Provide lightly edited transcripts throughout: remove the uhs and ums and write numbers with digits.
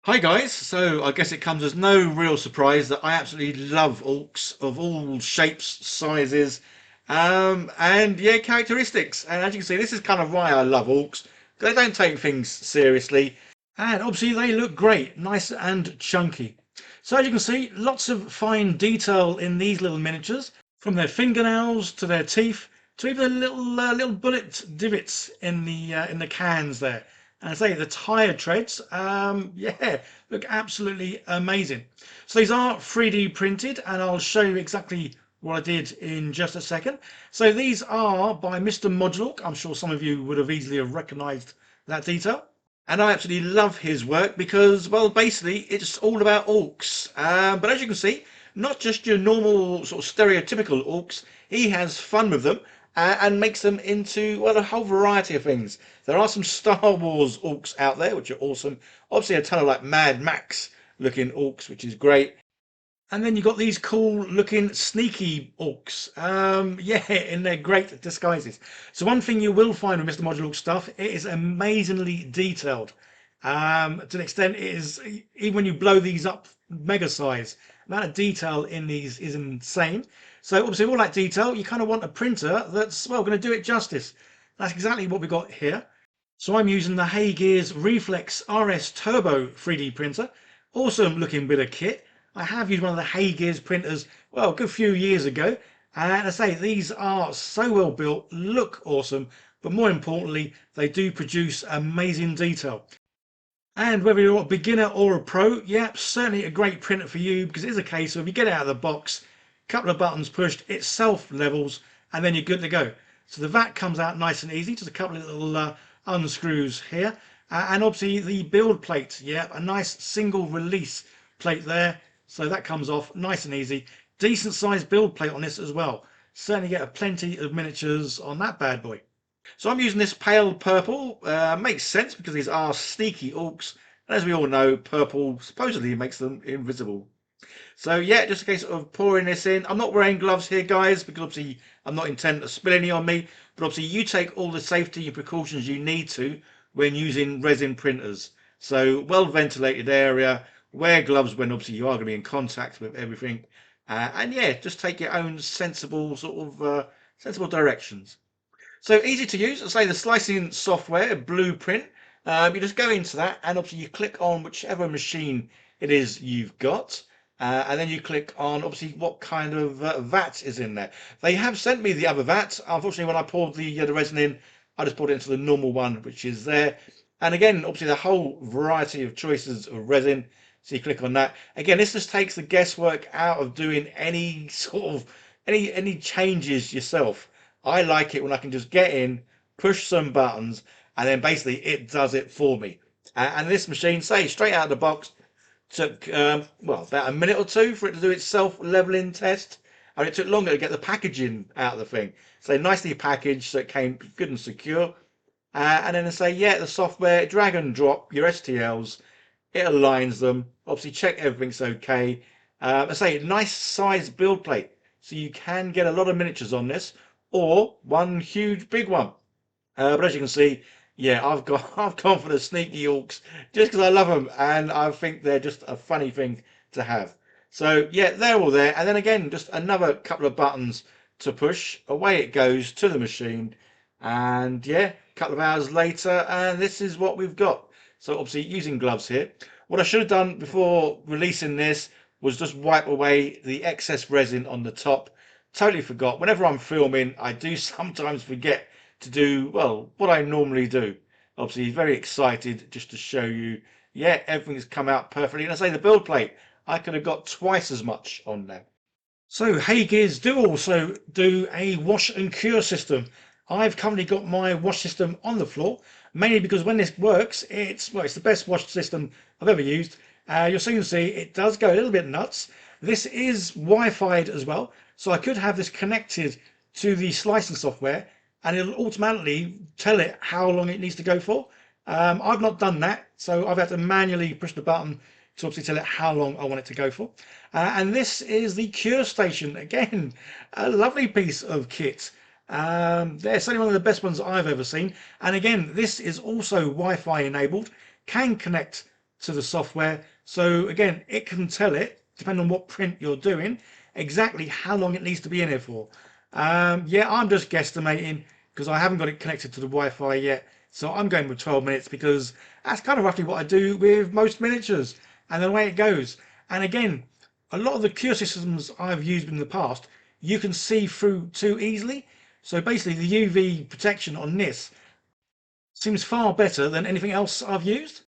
Hi guys, so I guess it comes as no real surprise that I absolutely love orcs of all shapes, sizes, and yeah, characteristics. And as you can see, this is kind of why I love orcs. They don't take things seriously, and obviously they look great, nice and chunky. So as you can see, lots of fine detail in these little miniatures, from their fingernails to their teeth to even the little bullet divots in the cans there. And I say the tire treads, yeah, look absolutely amazing. So these are 3D printed, and I'll show you exactly what I did in just a second. So these are by Mr. Modulok. I'm sure some of you would have easily have recognised that detail. And I absolutely love his work because, well, basically it's all about orcs. But as you can see, not just your normal sort of stereotypical orcs. He has fun with them and makes them into, well, a whole variety of things. There are some Star Wars orcs out there, which are awesome. Obviously, a ton of like Mad Max looking orcs, which is great. And then you've got these cool looking sneaky orcs. Yeah, in their great disguises. So one thing you will find with Mr. Modulok stuff, it is amazingly detailed. To an extent, it is, even when you blow these up mega size, the amount of detail in these is insane. So obviously all that detail, you kind of want a printer that's, well, going to do it justice. That's exactly what we got here. So I'm using the Heygears Reflex RS Turbo 3D printer. Awesome looking bit of kit. I have used one of the Heygears printers, well, a good few years ago. And I say, these are so well built, look awesome, but more importantly, they do produce amazing detail. And whether you're a beginner or a pro, yeah, certainly a great printer for you, because it is a case of you get out of the box, couple of buttons pushed, it self levels, and then you're good to go. So the VAT comes out nice and easy, just a couple of little unscrews here. And obviously the build plate, yeah, a nice single release plate there. So that comes off nice and easy. Decent sized build plate on this as well. Certainly get a plenty of miniatures on that bad boy. So I'm using this pale purple. Makes sense because these are sneaky orcs. And as we all know, purple supposedly makes them invisible. So yeah, just a case of pouring this in. I'm not wearing gloves here, guys, because obviously I'm not intending to spill any on me. But obviously you take all the safety precautions you need to when using resin printers. So well ventilated area, wear gloves when obviously you are going to be in contact with everything. And yeah, just take your own sensible sensible directions. So easy to use. I say the slicing software, Blueprint. You just go into that, and obviously you click on whichever machine it is you've got, and then you click on obviously what kind of vat is in there. They have sent me the other vat. Unfortunately, when I poured the resin in, I just poured it into the normal one, which is there. And again, obviously the whole variety of choices of resin. So you click on that. Again, this just takes the guesswork out of doing any sort of any changes yourself. I like it when I can just get in, push some buttons, and then basically it does it for me. And this machine, say straight out of the box, took well about a minute or two for it to do its self-leveling test. And it took longer to get the packaging out of the thing. So nicely packaged, so it came good and secure. And then they say, yeah, the software, drag and drop your STLs, it aligns them. Obviously, check everything's okay. I say, nice size build plate, so you can get a lot of miniatures on this, or one huge big one. But as you can see, yeah, I've gone for the sneaky orcs just because I love them and I think they're just a funny thing to have. So yeah, they're all there, and then again, just another couple of buttons to push. Away it goes to the machine, and yeah, a couple of hours later, and this is what we've got. So obviously using gloves here. What I should have done before releasing this was just wipe away the excess resin on the top. Totally forgot. Whenever I'm filming, I do sometimes forget to do, well, what I normally do. Obviously, very excited just to show you, yeah, everything's come out perfectly. And I say the build plate, I could have got twice as much on there. So Heygears do also do a wash and cure system. I've currently got my wash system on the floor, mainly because when this works, it's the best wash system I've ever used. You'll soon see it does go a little bit nuts. This is Wi-Fi'd as well, so I could have this connected to the slicing software, and it'll automatically tell it how long it needs to go for. I've not done that, so I've had to manually push the button to obviously tell it how long I want it to go for. And this is the cure station. Again, a lovely piece of kit. They're certainly one of the best ones I've ever seen. And again, this is also Wi-Fi enabled, can connect to the software. So again, it can tell it, depending on what print you're doing, exactly how long it needs to be in here for. Yeah, I'm just guesstimating because I haven't got it connected to the Wi-Fi yet. So I'm going with 12 minutes because that's kind of roughly what I do with most miniatures and the way it goes. And again, a lot of the cure systems I've used in the past, you can see through too easily. So basically the UV protection on this seems far better than anything else I've used.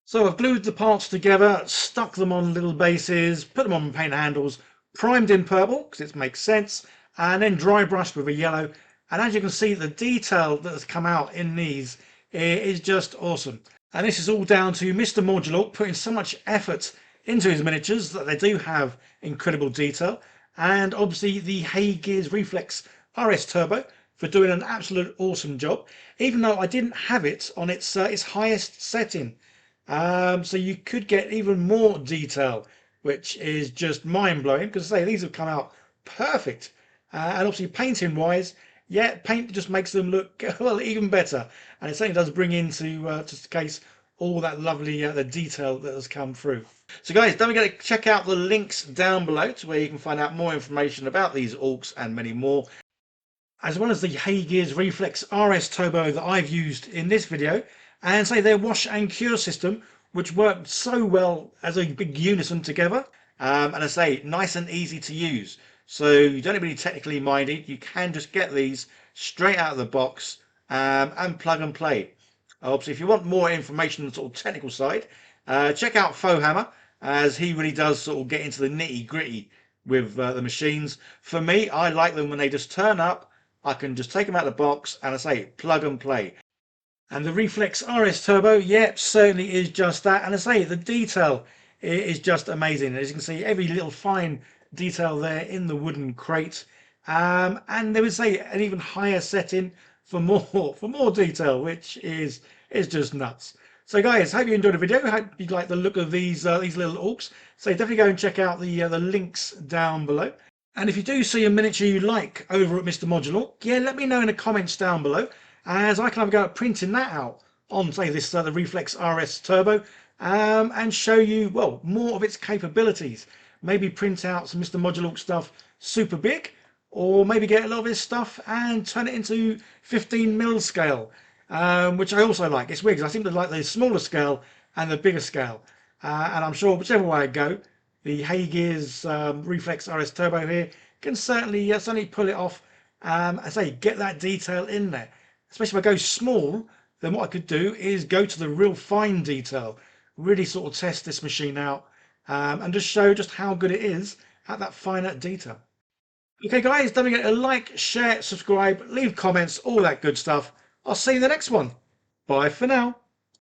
So I've glued the parts together, stuck them on little bases, put them on paint handles, primed in purple because it makes sense, and then dry brushed with a yellow. And as you can see, the detail that has come out in these is just awesome. And this is all down to Mr. Modular putting so much effort into his miniatures that they do have incredible detail. And obviously the Heygears Reflex RS Turbo for doing an absolute awesome job, even though I didn't have it on its highest setting. So you could get even more detail, which is just mind-blowing because say these have come out perfect. And obviously painting wise, yeah, paint just makes them look well even better, and it certainly does bring into just the case all that lovely the detail that has come through. So guys, don't forget to check out the links down below to where you can find out more information about these Orcs and many more, as well as the Heygears Reflex RS Turbo that I've used in this video, and say their wash and cure system, which worked so well as a big unison together. And I say nice and easy to use. So you don't need to be technically minded. You can just get these straight out of the box and plug and play. Obviously, if you want more information on the sort of technical side, check out Fohammer, as he really does sort of get into the nitty gritty with the machines. For me, I like them when they just turn up. I can just take them out of the box and I say plug and play. And the Reflex RS Turbo, yep, certainly is just that. And I say the detail is just amazing. As you can see, every little fine detail there in the wooden crate. And they would say an even higher setting for more detail, which is just nuts. So guys, hope you enjoyed the video. Hope you like the look of these little Orcs. So definitely go and check out the links down below. And if you do see a miniature you like over at Mr. Modular, yeah, let me know in the comments down below, as I can have a go at printing that out on, say, this the Reflex RS Turbo, and show you, well, more of its capabilities. Maybe print out some Mr. Modular stuff super big, or maybe get a lot of his stuff and turn it into 15mm scale, which I also like. It's weird because I seem to like the smaller scale and the bigger scale, and I'm sure whichever way I go, the Heygears Reflex RS Turbo here can certainly pull it off. I say get that detail in there. Especially if I go small, then what I could do is go to the real fine detail, really sort of test this machine out, and just show just how good it is at that finer detail. Okay guys, don't forget to like, share, subscribe, leave comments, all that good stuff. I'll see you in the next one. Bye for now.